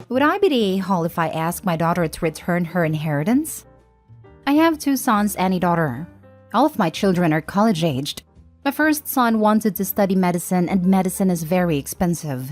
Would I be the a-hole if I asked my daughter to return her inheritance? I have 2 sons and a daughter. All of my children are college-aged. My first son wanted to study medicine, and medicine is very expensive.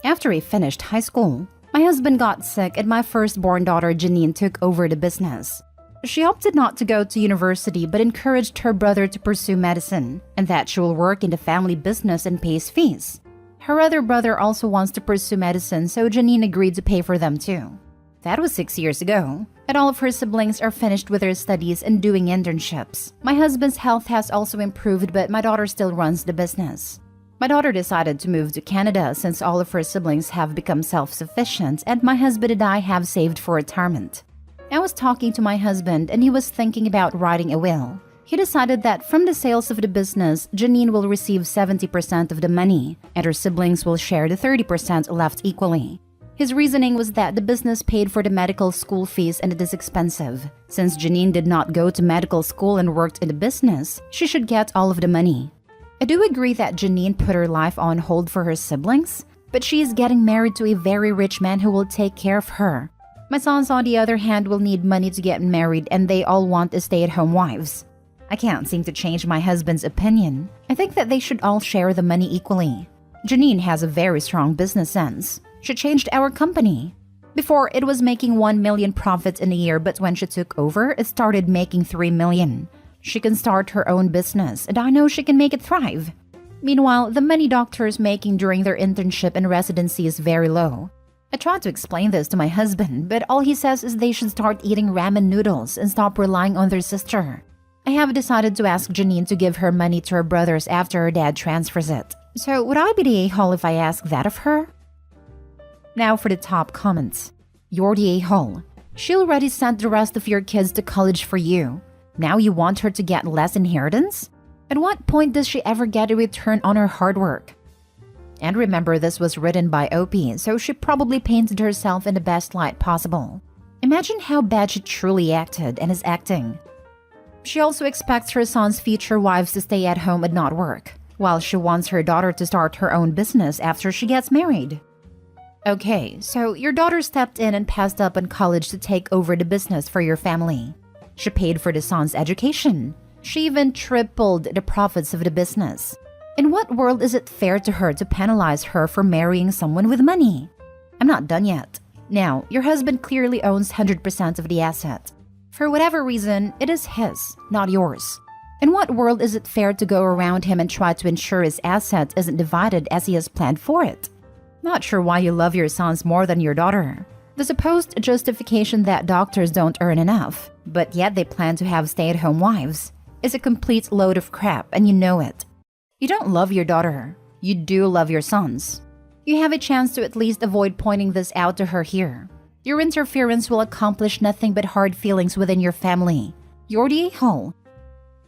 After he finished high school, my husband got sick and my firstborn daughter Janine took over the business. She opted not to go to university but encouraged her brother to pursue medicine and that she will work in the family business and pays fees. Her other brother also wants to pursue medicine, so Janine agreed to pay for them too. That was 6 years ago, and all of her siblings are finished with their studies and doing internships. My husband's health has also improved, but my daughter still runs the business. My daughter decided to move to Canada since all of her siblings have become self-sufficient, and my husband and I have saved for retirement. I was talking to my husband and he was thinking about writing a will. He decided that from the sales of the business, Janine will receive 70% of the money and her siblings will share the 30% left equally. His reasoning was that the business paid for the medical school fees and it is expensive. Since Janine did not go to medical school and worked in the business, she should get all of the money. I do agree that Janine put her life on hold for her siblings, but she is getting married to a very rich man who will take care of her. My sons, on the other hand, will need money to get married and they all want to stay-at-home wives. I can't seem to change my husband's opinion. I think that they should all share the money equally. Janine has a very strong business sense. She changed our company. Before, it was making 1 million profits in a year, but when she took over, it started making 3 million. She can start her own business, and I know she can make it thrive. Meanwhile, the money doctors making during their internship and residency is very low. I tried to explain this to my husband, but all he says is they should start eating ramen noodles and stop relying on their sister. I have decided to ask Janine to give her money to her brothers after her dad transfers it. So would I be the a-hole if I ask that of her? Now for the top comments. You're the a-hole. She already sent the rest of your kids to college for you. Now you want her to get less inheritance? At what point does she ever get a return on her hard work? And remember, this was written by OP, so she probably painted herself in the best light possible. Imagine how bad she truly acted and is acting. She also expects her son's future wives to stay at home and not work, while she wants her daughter to start her own business after she gets married. Okay, so your daughter stepped in and passed up on college to take over the business for your family. She paid for the son's education. She even tripled the profits of the business. In what world is it fair to her to penalize her for marrying someone with money? I'm not done yet. Now, your husband clearly owns 100% of the asset. For whatever reason, it is his, not yours. In what world is it fair to go around him and try to ensure his asset isn't divided as he has planned for it? Not sure why you love your sons more than your daughter. The supposed justification that doctors don't earn enough, but yet they plan to have stay-at-home wives, is a complete load of crap, and you know it. You don't love your daughter. You do love your sons. You have a chance to at least avoid pointing this out to her here. Your interference will accomplish nothing but hard feelings within your family. You're the a-hole.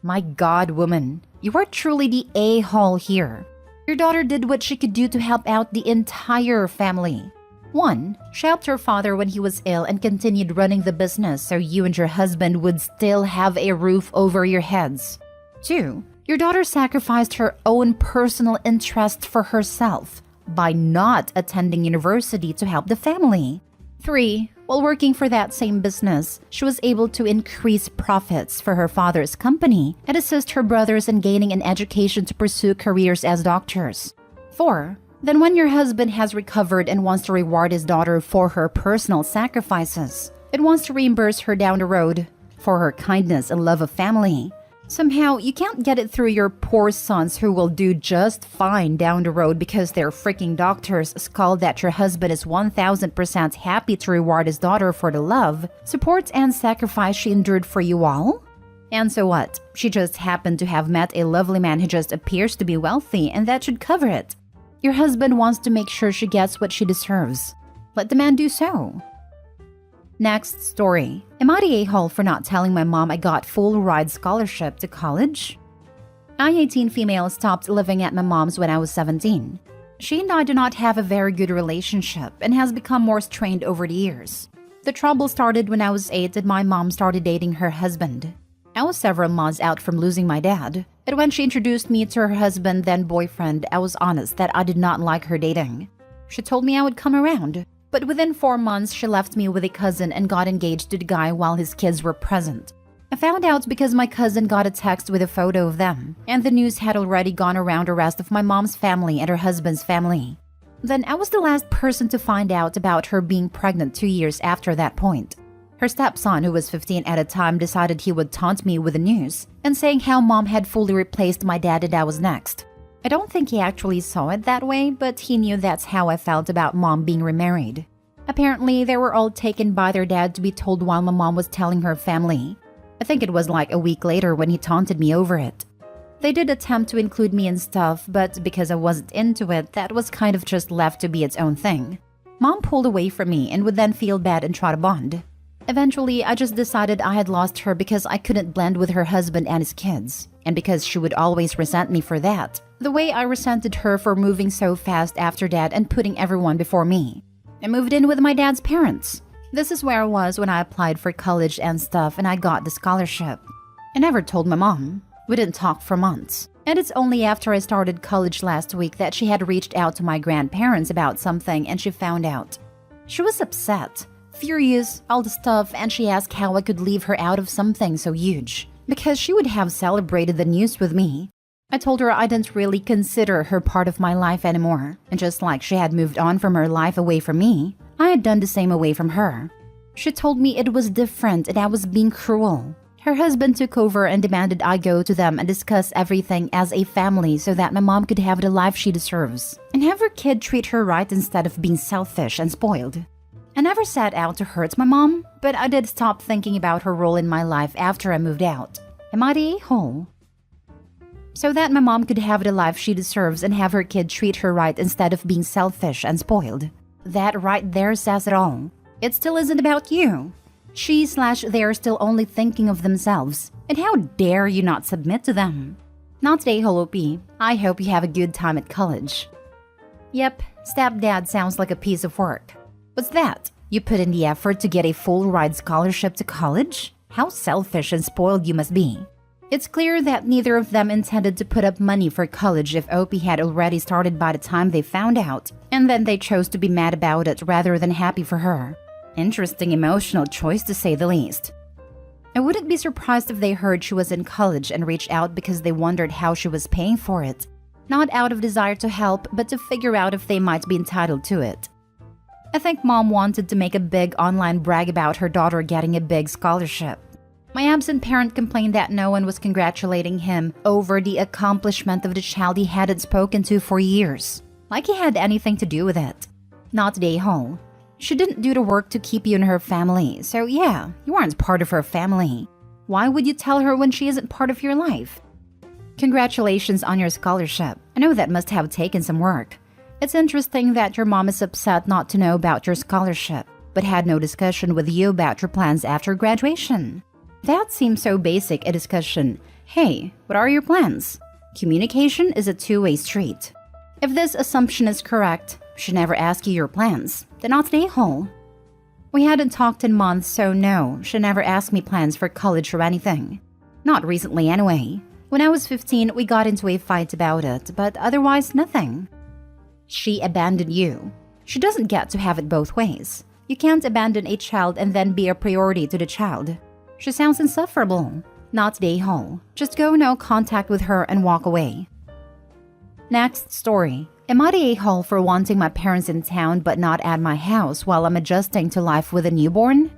My God, woman, you are truly the a-hole here. Your daughter did what she could do to help out the entire family. 1. She helped her father when he was ill and continued running the business so you and your husband would still have a roof over your heads. 2. Your daughter sacrificed her own personal interest for herself by not attending university to help the family. 3. While working for that same business, she was able to increase profits for her father's company and assist her brothers in gaining an education to pursue careers as doctors. 4. Then when your husband has recovered and wants to reward his daughter for her personal sacrifices, it wants to reimburse her down the road for her kindness and love of family. Somehow, you can't get it through your poor sons who will do just fine down the road because their freaking doctors scold that your husband is 1000% happy to reward his daughter for the love, support, and sacrifice she endured for you all? And so what? She just happened to have met a lovely man who just appears to be wealthy, and that should cover it. Your husband wants to make sure she gets what she deserves. Let the man do so. Next story. Am I the a-hole for not telling my mom I got full ride scholarship to college? I, 18 female, stopped living at my mom's when I was 17. She and I do not have a very good relationship and has become more strained over the years. The trouble started when I was 8 and my mom started dating her husband. I was several months out from losing my dad, and when she introduced me to her husband, then boyfriend, I was honest that I did not like her dating. She told me I would come around. But within 4 months, she left me with a cousin and got engaged to the guy while his kids were present. I found out because my cousin got a text with a photo of them, and the news had already gone around the rest of my mom's family and her husband's family. Then I was the last person to find out about her being pregnant 2 years after that point. Her stepson, who was 15 at the time, decided he would taunt me with the news and saying how mom had fully replaced my dad and I was next. I don't think he actually saw it that way, but he knew that's how I felt about mom being remarried. Apparently, they were all taken by their dad to be told while my mom was telling her family. I think it was like a week later when he taunted me over it. They did attempt to include me in stuff, but because I wasn't into it, that was kind of just left to be its own thing. Mom pulled away from me and would then feel bad and try to bond. Eventually, I just decided I had lost her because I couldn't blend with her husband and his kids, and because she would always resent me for that, the way I resented her for moving so fast after dad and putting everyone before me. I moved in with my dad's parents. This is where I was when I applied for college and stuff and I got the scholarship. I never told my mom. We didn't talk for months. And it's only after I started college last week that she had reached out to my grandparents about something and she found out. She was upset, furious, all the stuff, and she asked how I could leave her out of something so huge, because she would have celebrated the news with me. I told her I didn't really consider her part of my life anymore, and just like she had moved on from her life away from me, I had done the same away from her. She told me it was different and I was being cruel. Her husband took over and demanded I go to them and discuss everything as a family so that my mom could have the life she deserves, and have her kid treat her right instead of being selfish and spoiled. I never set out to hurt my mom, but I did stop thinking about her role in my life after I moved out. Am I the a-hole? So that my mom could have the life she deserves and have her kid treat her right instead of being selfish and spoiled. That right there says it all. It still isn't about you. She/they are still only thinking of themselves. And how dare you not submit to them? Not today, Holopi. I hope you have a good time at college. Yep, stepdad sounds like a piece of work. What's that? You put in the effort to get a full ride scholarship to college? How selfish and spoiled you must be. It's clear that neither of them intended to put up money for college if OP had already started by the time they found out, and then they chose to be mad about it rather than happy for her. Interesting emotional choice to say the least. I wouldn't be surprised if they heard she was in college and reached out because they wondered how she was paying for it. Not out of desire to help, but to figure out if they might be entitled to it. I think mom wanted to make a big online brag about her daughter getting a big scholarship. My absent parent complained that no one was congratulating him over the accomplishment of the child he hadn't spoken to for years. Like he had anything to do with it. Not day home. She didn't do the work to keep you in her family, so yeah, you aren't part of her family. Why would you tell her when she isn't part of your life? Congratulations on your scholarship. I know that must have taken some work. It's interesting that your mom is upset not to know about your scholarship, but had no discussion with you about your plans after graduation. That seems so basic a discussion. Hey, what are your plans? Communication is a two-way street. If this assumption is correct, she never asked you your plans. Then not stay home. We hadn't talked in months, so no, she never asked me plans for college or anything. Not recently anyway. When I was 15, we got into a fight about it, but otherwise nothing. She abandoned you. She doesn't get to have it both ways. You can't abandon a child and then be a priority to the child. She sounds insufferable. Not stay home. Just go no contact with her and walk away. Next story. Am I the a-hole for wanting my parents in town but not at my house while I'm adjusting to life with a newborn?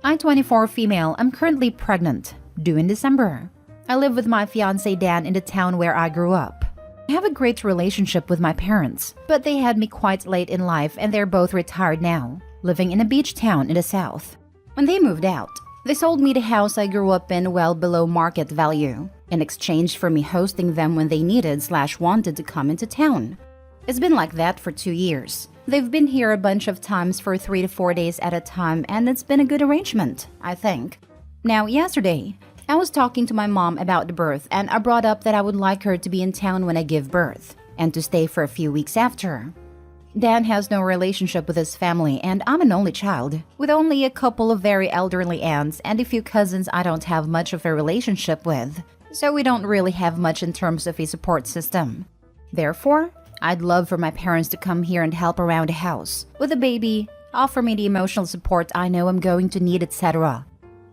I'm 24 female. I'm currently pregnant. Due in December. I live with my fiancé Dan in the town where I grew up. I have a great relationship with my parents, but they had me quite late in life and they're both retired now, living in a beach town in the south. When they moved out, they sold me the house I grew up in well below market value, in exchange for me hosting them when they needed/wanted to come into town. It's been like that for 2 years. They've been here a bunch of times for 3 to 4 days at a time, and it's been a good arrangement, I think. Now, yesterday, I was talking to my mom about the birth, and I brought up that I would like her to be in town when I give birth, and to stay for a few weeks after. Dan has no relationship with his family, and I'm an only child, with only a couple of very elderly aunts and a few cousins I don't have much of a relationship with, so we don't really have much in terms of a support system. Therefore, I'd love for my parents to come here and help around the house with the baby, offer me the emotional support I know I'm going to need, etc.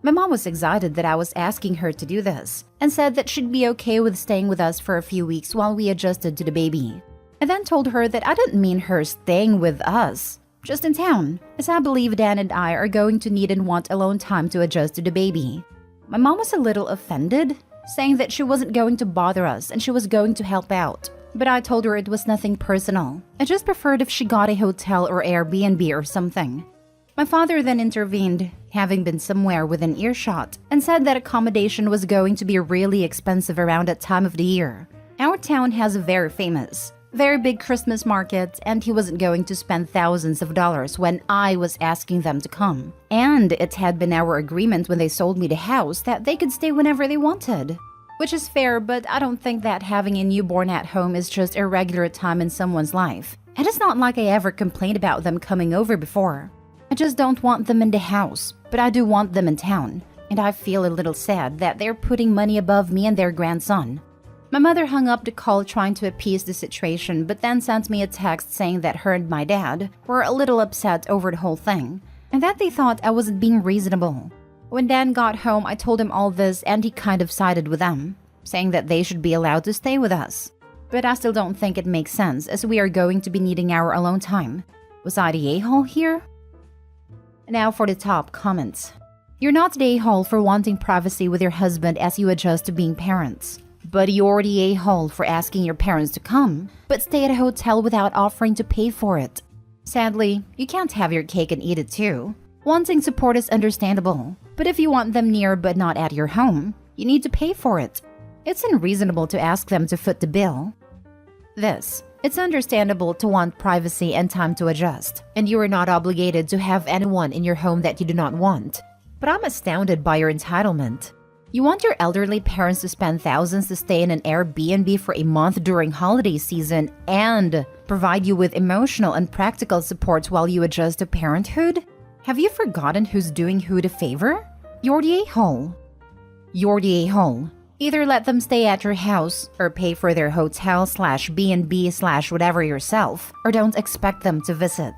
My mom was excited that I was asking her to do this and said that she'd be okay with staying with us for a few weeks while we adjusted to the baby. I then told her that I didn't mean her staying with us, just in town, as I believe Dan and I are going to need and want alone time to adjust to the baby. My mom was a little offended, saying that she wasn't going to bother us and she was going to help out. But I told her it was nothing personal. I just preferred if she got a hotel or Airbnb or something. My father then intervened, having been somewhere within earshot, and said that accommodation was going to be really expensive around that time of the year. Our town has a very big Christmas market, and he wasn't going to spend thousands of dollars when I was asking them to come. And it had been our agreement when they sold me the house that they could stay whenever they wanted. Which is fair, but I don't think that having a newborn at home is just a regular time in someone's life. And it's not like I ever complained about them coming over before. I just don't want them in the house, but I do want them in town. And I feel a little sad that they're putting money above me and their grandson. My mother hung up the call trying to appease the situation, but then sent me a text saying that her and my dad were a little upset over the whole thing, and that they thought I wasn't being reasonable. When Dan got home, I told him all this and he kind of sided with them, saying that they should be allowed to stay with us. But I still don't think it makes sense as we are going to be needing our alone time. Was I the a-hole here? Now for the top comments. You're not the a-hole for wanting privacy with your husband as you adjust to being parents. But you're the a-hole for asking your parents to come, but stay at a hotel without offering to pay for it. Sadly, you can't have your cake and eat it too. Wanting support is understandable, but if you want them near but not at your home, you need to pay for it. It's unreasonable to ask them to foot the bill. It's understandable to want privacy and time to adjust, and you are not obligated to have anyone in your home that you do not want. But I'm astounded by your entitlement. You want your elderly parents to spend thousands to stay in an Airbnb for a month during holiday season and provide you with emotional and practical support while you adjust to parenthood? Have you forgotten who's doing who the favor? You're the a-hole. You're the a-hole. Either let them stay at your house or pay for their hotel/B&B/whatever yourself, or don't expect them to visit.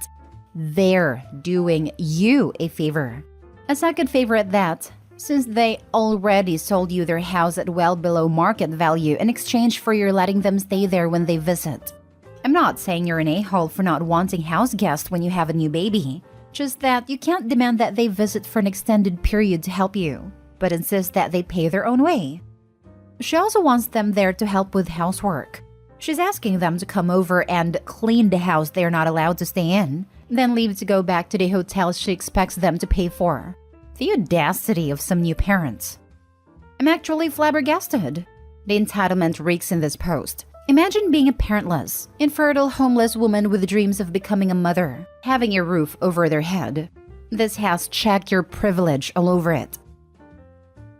They're doing you a favor. A second favor at that, since they already sold you their house at well below market value in exchange for your letting them stay there when they visit. I'm not saying you're an a-hole for not wanting house guests when you have a new baby, just that you can't demand that they visit for an extended period to help you, but insist that they pay their own way. She also wants them there to help with housework. She's asking them to come over and clean the house they're not allowed to stay in, then leave to go back to the hotel she expects them to pay for. The audacity of some new parents. I'm actually flabbergasted. The entitlement reeks in this post. Imagine being a parentless, infertile, homeless woman with dreams of becoming a mother, having a roof over their head. This has check your privilege all over it.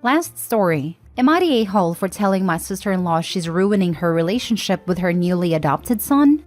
Last story. Am I the a-hole for telling my sister-in-law she's ruining her relationship with her newly adopted son?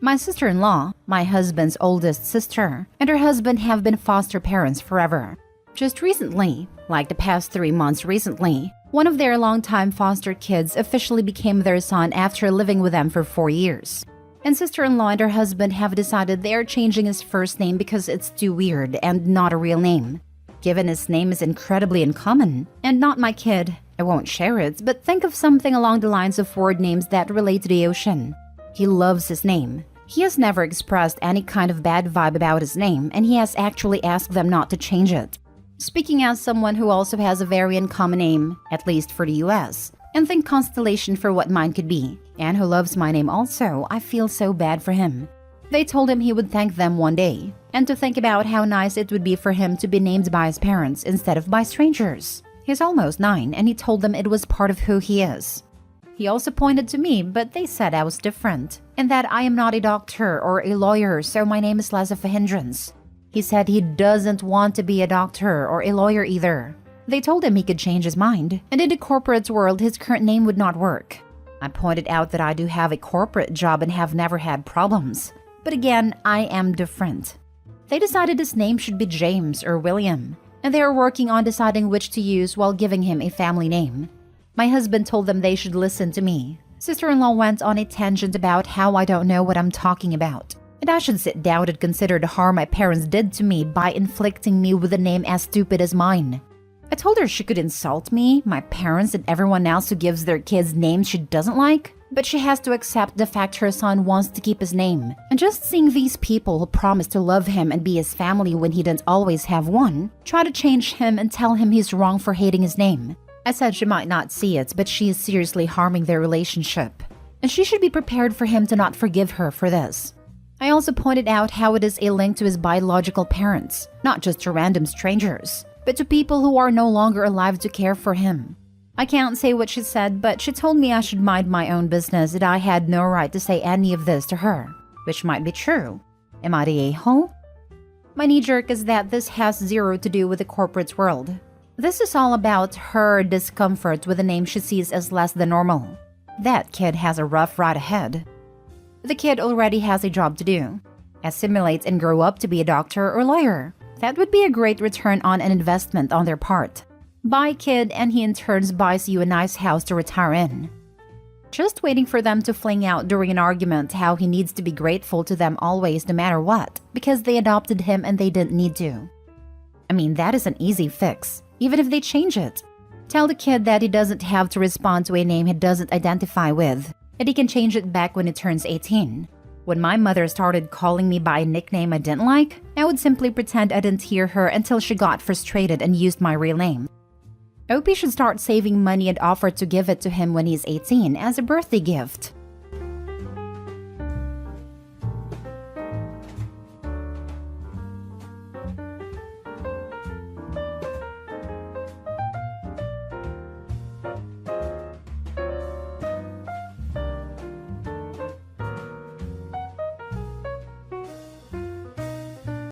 My sister-in-law, my husband's oldest sister, and her husband have been foster parents forever. Just recently, like the past 3 months recently, one of their longtime foster kids officially became their son after living with them for 4 years. And sister-in-law and her husband have decided they are changing his first name because it's too weird and not a real name. Given his name is incredibly uncommon, and not my kid, I won't share it, but think of something along the lines of word names that relate to the ocean. He loves his name. He has never expressed any kind of bad vibe about his name, and he has actually asked them not to change it. Speaking as someone who also has a very uncommon name, at least for the US, and think constellation for what mine could be, and who loves my name also, I feel so bad for him. They told him he would thank them one day, and to think about how nice it would be for him to be named by his parents instead of by strangers. He's almost 9, and he told them it was part of who he is. He also pointed to me, but they said I was different, and that I am not a doctor or a lawyer, so my name is less of a hindrance. He said he doesn't want to be a doctor or a lawyer either. They told him he could change his mind, and in the corporate world his current name would not work. I pointed out that I do have a corporate job and have never had problems. But again, I am different. They decided his name should be James or William, and they are working on deciding which to use while giving him a family name. My husband told them they should listen to me, Sister-in-law went on a tangent about how I don't know what I'm talking about, and I should sit down and consider the harm my parents did to me by inflicting me with a name as stupid as mine. I told her she could insult me, my parents, and everyone else who gives their kids names she doesn't like, but she has to accept the fact her son wants to keep his name. And just seeing these people who promise to love him and be his family when he didn't always have one, try to change him and tell him he's wrong for hating his name. I said she might not see it, but she is seriously harming their relationship, and she should be prepared for him to not forgive her for this. I also pointed out how it is a link to his biological parents, not just to random strangers, but to people who are no longer alive to care for him. I can't say what she said, but she told me I should mind my own business, that I had no right to say any of this to her, which might be true. Am I the a-hole? My knee-jerk is that this has zero to do with the corporate world. This is all about her discomfort with a name she sees as less than normal. That kid has a rough ride ahead. The kid already has a job to do. Assimilate and grow up to be a doctor or lawyer. That would be a great return on an investment on their part. Buy kid and he in turns buys you a nice house to retire in. Just waiting for them to fling out during an argument how he needs to be grateful to them always no matter what, because they adopted him and they didn't need to. I mean, that is an easy fix, even if they change it. Tell the kid that he doesn't have to respond to a name he doesn't identify with, that he can change it back when he turns 18. When my mother started calling me by a nickname I didn't like, I would simply pretend I didn't hear her until she got frustrated and used my real name. I hope he should start saving money and offer to give it to him when he's 18 as a birthday gift.